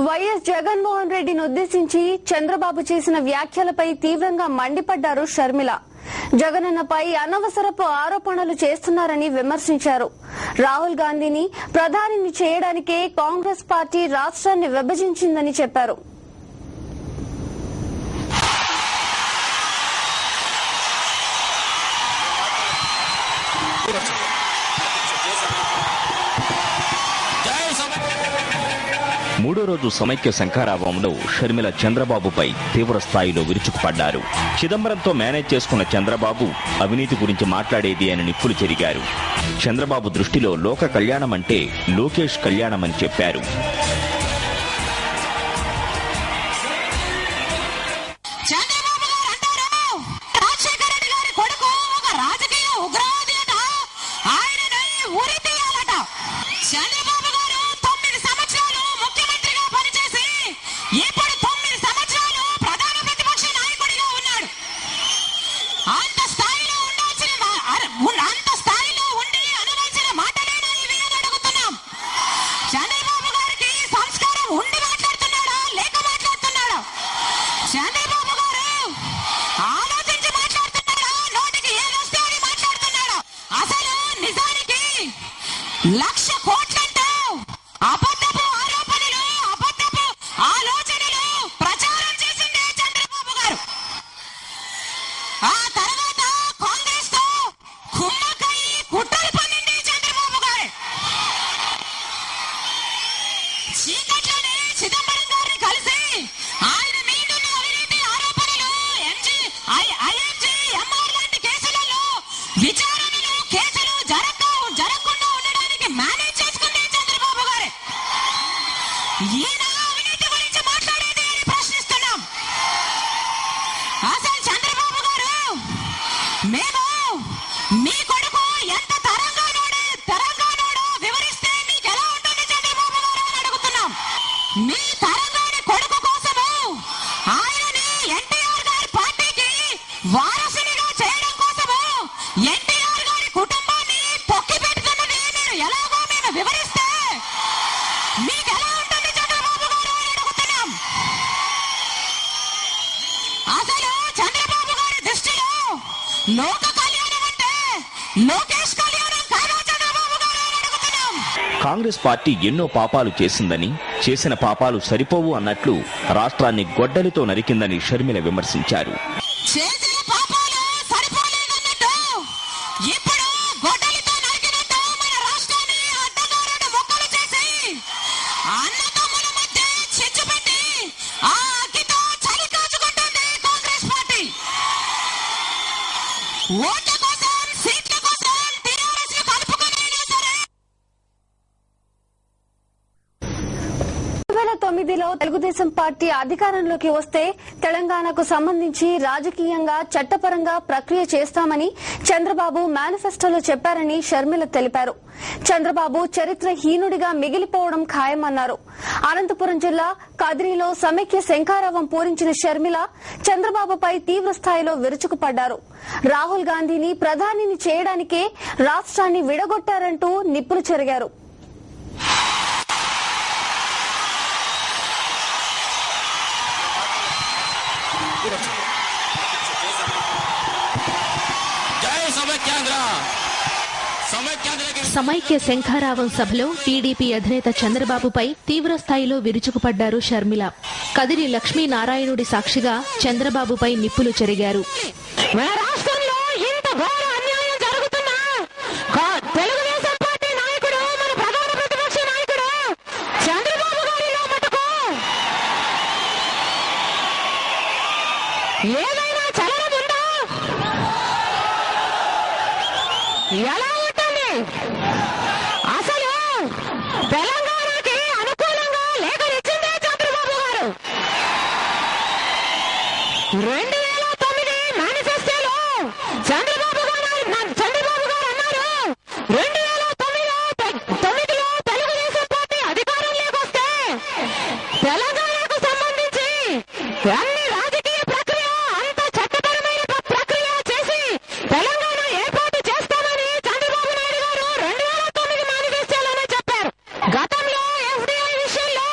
YS Jaganmohan రెడ్డిని ఉద్దేశించి చంద్రబాబు చేసిన వ్యాఖ్యలపై తీవ్రంగా మండిపడ్డారు షర్మిల. జగనన్నపై అనవసరపు ఆరోపణలు చేస్తున్నారని విమర్శించారు. రాహుల్ గాంధీని ప్రధానిని చేయడానికే కాంగ్రెస్ పార్టీ రాష్ట్రాన్ని విభజించిందని చెప్పారు. మూడో రోజు సమైక్య శంఖారావంలో షర్మిల చంద్రబాబుపై తీవ్ర స్థాయిలో విరుచుకుపడ్డారు. చిదంబరంతో మేనేజ్ చేసుకున్న చంద్రబాబు అవినీతి గురించి మాట్లాడేది అని నిప్పులు చెరిగారు. చంద్రబాబు దృష్టిలో లోక కళ్యాణం అంటే లోకేష్ కళ్యాణమని చెప్పారు. లక్ష కోట్లంటూ అబద్ధపు ఆరోపణలు, అబద్ధపు ఆలోచనలు ప్రచారం చేసిందే చంద్రబాబు గారు. ఆ తర్వాత కాంగ్రెస్ తో కుమ్మకై కుట్రలు పన్నింది చంద్రబాబు గారు. చీకట్లోనే చిదంబరం గారిని కలిసి ఆయన మీదున్న అవినీతి ఆరోపణలు, ఐఎన్జీ, ఎంఆర్ లాంటి కేసులలో విచారణలు, కేసులు జరగకుండా మేనేజ్ చేసుకుంటే చంద్రబాబు గారే. ఈయన అవినీతి గురించి మాట్లాడేది అని ప్రశ్నిస్తున్నాం. అసలు చంద్రబాబు గారు, మేము మీ కొడుకు ఎంత తెలంగాణోడో వివరిస్తే మీకు ఎలా ఉంటుంది చంద్రబాబు గారు అని అడుగుతున్నాం. మీ తెలంగాణ కొడుకు కోసము ఆయనని ఎన్టీఆర్ గారి పార్టీకి వారసునిగా చేయడం కోసము ఎన్టీఆర్ గారి కుటుంబాన్ని తొక్కి పెడుతున్నది ఎలాగో మేము వివరిస్తే మీకు ఎలా ఉంటుంది చంద్రబాబు గారు అని అడుగుతున్నాం. అసలు చంద్రబాబు గారి దృష్టిలో లోక కళ్యాణం అంటే లోకేష్ కళ్యాణం కాదా చంద్రబాబు గారు అని అడుగుతున్నాం. కాంగ్రెస్ పార్టీ ఎన్నో పాపాలు చేసిందని, చేసిన పాపాలు సరిపోవు అన్నట్లు రాష్ట్రాన్ని గొడ్డలితో నరికిందని షర్మిల విమర్శించారు. చేసిన పాపాలు సరిపోలేదన్నట్టు ఇప్పుడు గొడ్డలితో నరికినట్టు మన రాష్ట్రాన్ని అడ్డగారుడు మొక్కలు చేసి అన్నదమ్ముల మధ్య చిచ్చు పెట్టి ఆ అగ్గితో చలి కాచుకుంటుంది కాంగ్రెస్ పార్టీ. ఓట్ల కోసం, సీట్ల కోసం టీఆర్ఎస్ కలుపుకునేనా సరే. 2009లో తెలుగుదేశం పార్టీ అధికారంలోకి వస్తే తెలంగాణకు సంబంధించి రాజకీయంగా, చట్టపరంగా ప్రక్రియ చేస్తామని చంద్రబాబు మేనిఫెస్టోలో చెప్పారని షర్మిల తెలిపారు. చంద్రబాబు చరిత్రహీనుడిగా మిగిలిపోవడం ఖాయమన్నారు. అనంతపురం జిల్లా కదిరిలో సమైక్య శంఖారావం పూరించిన షర్మిల చంద్రబాబుపై తీవ్ర స్థాయిలో విరుచుకుపడ్డారు. రాహుల్ గాంధీని ప్రధానిని చేయడానికే రాష్ట్రాన్ని విడగొట్టారంటూ నిప్పులు చెరిగారు. సమైక్య శంఖారావం సభలో టీడీపీ అధినేత చంద్రబాబుపై తీవ్ర స్థాయిలో విరుచుకుపడ్డారు షర్మిల. కదిరి లక్ష్మీనారాయణుడి సాక్షిగా చంద్రబాబుపై నిప్పులు చెరిగారు. తెలుగుదేశం పార్టీ నాయకుడు, మన ప్రధాన ప్రతిపక్ష నాయకుడు చంద్రబాబు గారిలో మటుకు ఏదైనా చలనం ఉందా? ఎలా ఉంటుంది? అసలు తెలంగాణకి అనుకూలంగా లేఖనిచ్చిందే చంద్రబాబు గారు. 2009 మేనిఫెస్టోలో చంద్రబాబు గారు అన్నారు, 2009లో తెలుగుదేశం పార్టీ అధికారంలోకి వస్తే తెలంగాణకు సంబంధించి అన్ని రాజకీయ ప్రక్రియ, అంత చట్టపరమైన ప్రక్రియ చేసి తెలంగాణ ఏర్పాటు చేస్తామని చంద్రబాబు నాయుడు గారు 2009 మేనిఫెస్టోలోనే చెప్పారు. గతంలో ఎఫ్డీఐ విషయంలో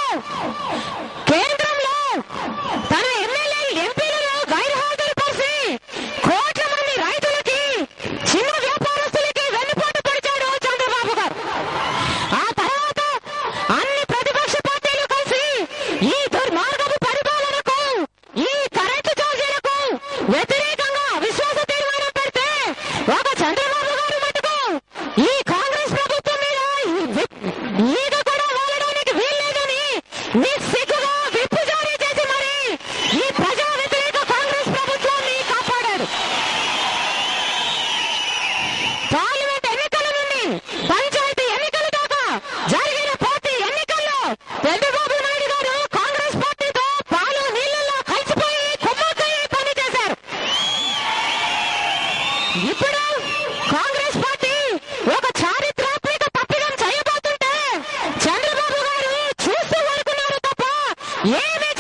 ఏమి